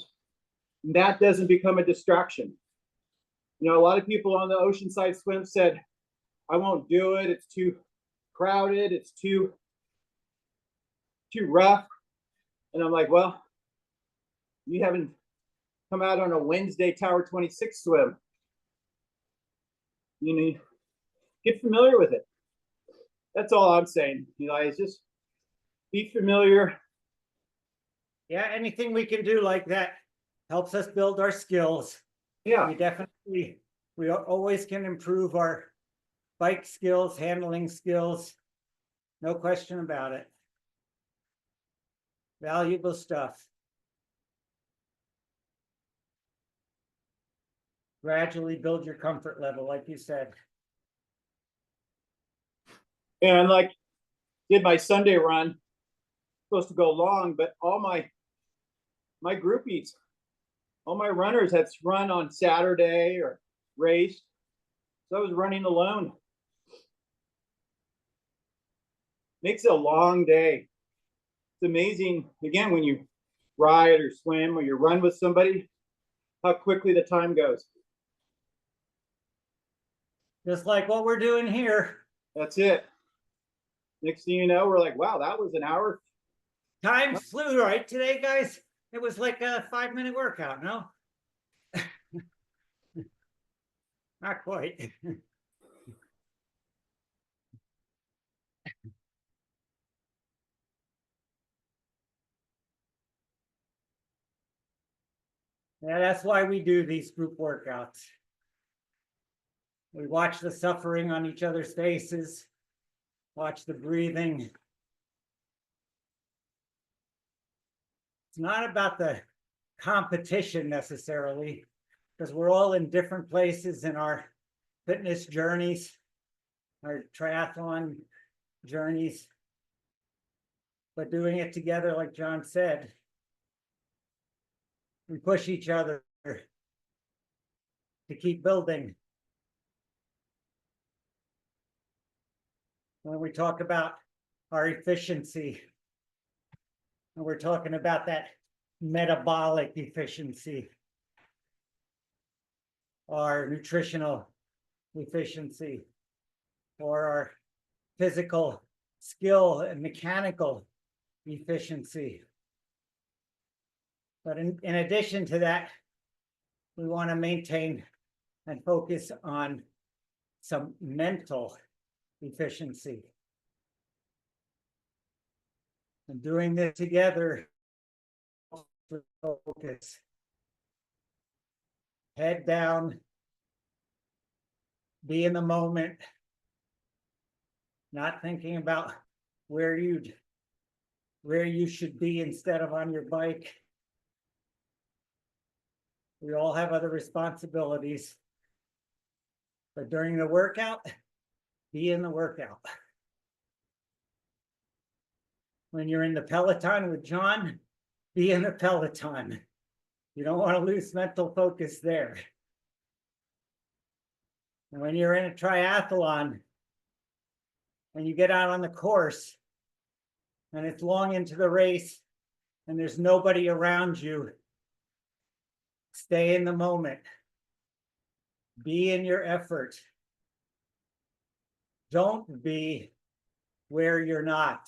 that doesn't become a distraction. A lot of people on the Oceanside swim said, I won't do it. It's too crowded. It's too rough. And I'm like, well, you haven't come out on a Wednesday Tower 26 swim. Get familiar with it. That's all I'm saying. It's just be familiar. Yeah, anything we can do like that helps us build our skills. Yeah. We always can improve our bike skills, handling skills. No question about it. Valuable stuff. Gradually build your comfort level, like you said. And did my Sunday run, supposed to go long, but all my groupies, all my runners had run on Saturday or raced. So I was running alone. Makes it a long day. It's amazing, again, when you ride or swim or you run with somebody, how quickly the time goes. Just like what we're doing here. That's it. Next thing you know, we're like, wow, that was an hour. Time flew right today, guys. It was like a 5-minute workout, no? Not quite. Yeah, that's why we do these group workouts. We watch the suffering on each other's faces, watch the breathing. It's not about the competition necessarily, because we're all in different places in our fitness journeys, our triathlon journeys. But doing it together, like John said, we push each other to keep building. When we talk about our efficiency, and we're talking about that metabolic efficiency, our nutritional efficiency, or our physical skill and mechanical efficiency. But in addition to that, we want to maintain and focus on some mental efficiency. And doing this together, focus. Head down, be in the moment, not thinking about where you should be instead of on your bike. We all have other responsibilities, but during the workout, be in the workout. When you're in the Peloton with John, be in the Peloton. You don't want to lose mental focus there. And when you're in a triathlon and you get out on the course and it's long into the race and there's nobody around you, stay in the moment. Be in your effort. Don't be where you're not.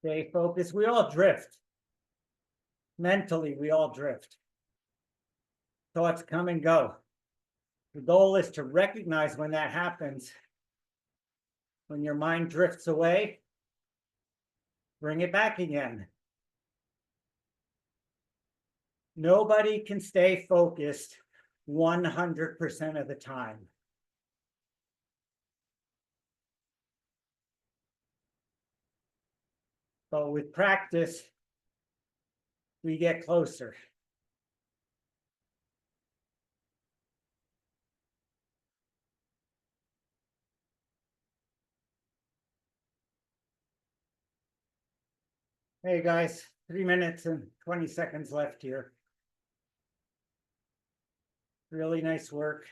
Stay focused. We all drift. Mentally, we all drift. Thoughts come and go. The goal is to recognize when that happens. When your mind drifts away, bring it back again. Nobody can stay focused 100% of the time. But with practice, we get closer. Hey guys, 3 minutes and 20 seconds left here. Really nice work.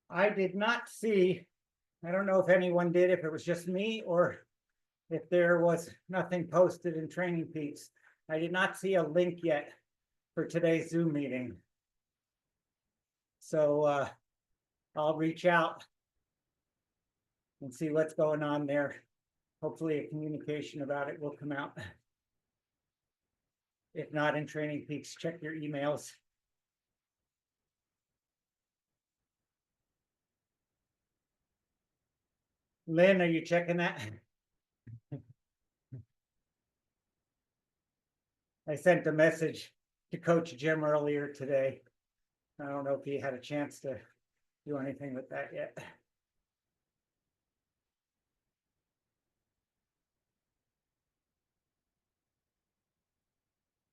I did not see, I don't know if anyone did, if it was just me or if there was nothing posted in Training Peaks. I did not see a link yet for today's Zoom meeting. So I'll reach out and see what's going on there. Hopefully a communication about it will come out. If not in Training Peaks, check your emails. Lynn, are you checking that? I sent a message to Coach Jim earlier today. I don't know if he had a chance to do anything with that yet.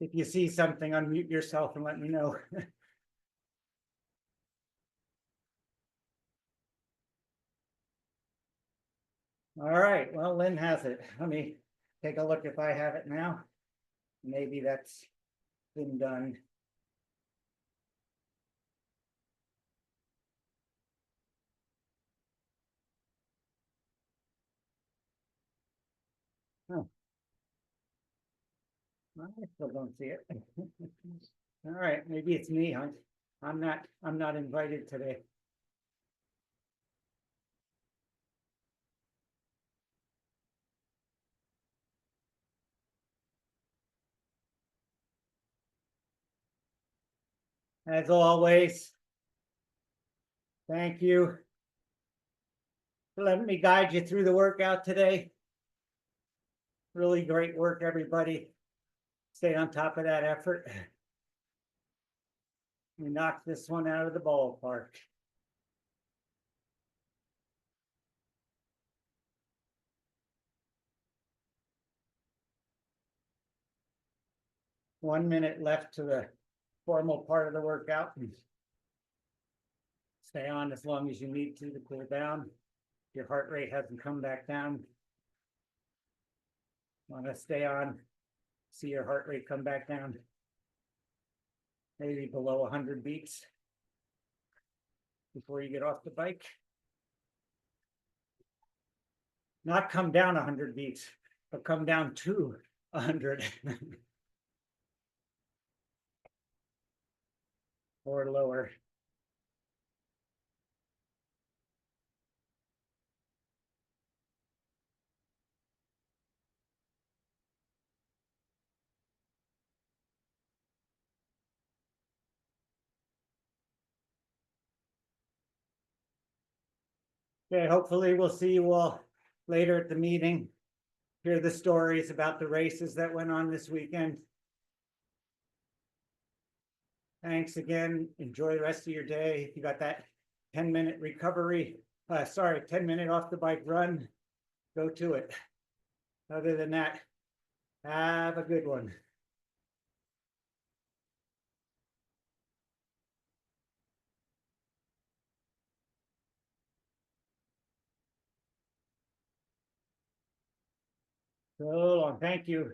If you see something, unmute yourself and let me know. All right, well, Lynn has it. Let me take a look if I have it now. Maybe that's been done. Oh. I still don't see it. All right, maybe it's me, huh? I'm not invited today. As always, thank you for letting me guide you through the workout today. Really great work, everybody. Stay on top of that effort. We knocked this one out of the ballpark. One minute left to the formal part of the workout. Stay on as long as you need to cool down. Your heart rate hasn't come back down. Want to stay on, see your heart rate come back down. Maybe below 100 beats before you get off the bike. Not come down 100 beats, but come down to 100. Or lower. Okay, hopefully we'll see you all later at the meeting. Hear the stories about the races that went on this weekend. Thanks again. Enjoy the rest of your day. You got that 10-minute recovery, 10-minute off the bike run, go to it. Other than that, have a good one. So long. Thank you.